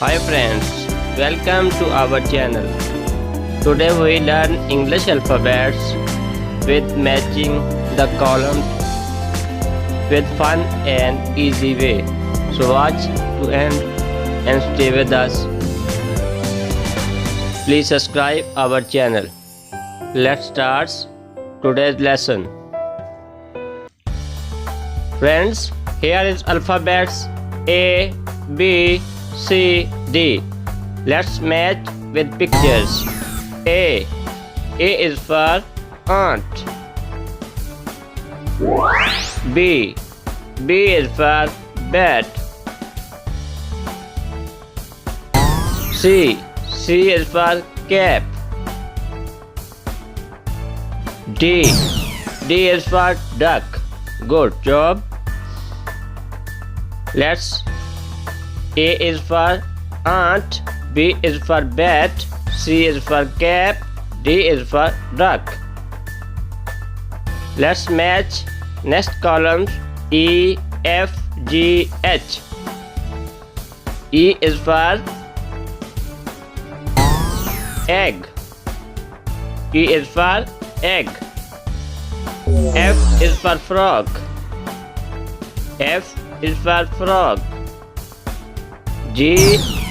Hi friends, welcome to our channel. Today we learn English alphabets with matching the columns with fun and easy way. So watch to end and stay with us. Please subscribe our channel. Let's start today's lesson. Friends, here is alphabets A, B, C, D. Let's match with pictures. A is for aunt. B is for bat. C is for cap. D is for duck. Good job. Let's A is for aunt, B is for bat, C is for cap, D is for duck. Let's match next columns E, F, G, H. E is for egg. E is for egg. F is for frog. F is for frog. G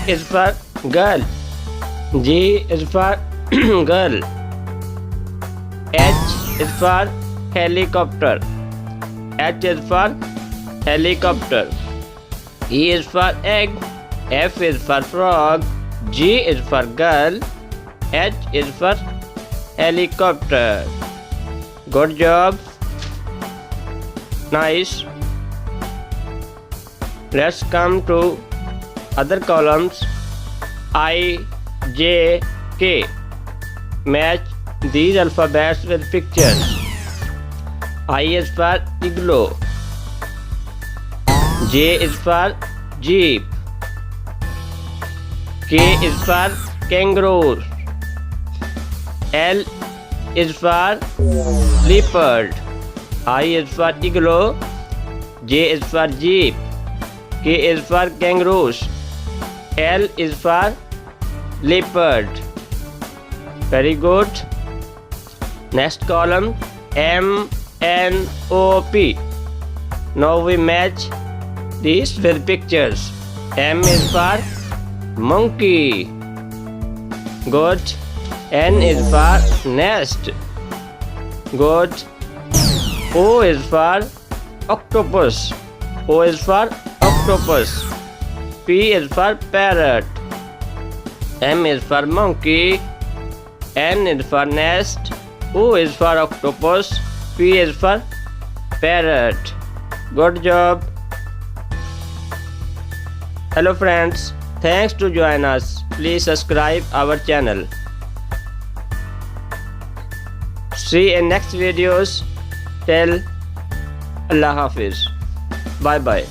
is for girl. G is for girl. H is for helicopter. H is for helicopter. E is for egg. F is for frog. G is for girl. H is for helicopter. Good job. Nice. Let's come to other columns I, J, K. Match these alphabets with pictures. I is for igloo. J is for jeep. K is for kangaroo. L is for leopard. I is for igloo. J is for jeep. K is for kangaroos. L is for leopard. Very good. Next column M, N, O, P. Now we match these with pictures. M is for monkey. Good. N is for nest. Good. O is for octopus. O is for octopus. P is for parrot. M is for monkey. N is for nest. O is for octopus. P is for parrot. Good job. Hello friends, thanks to join us. Please subscribe our channel. See you in next videos. Till Allah Hafiz. Bye bye.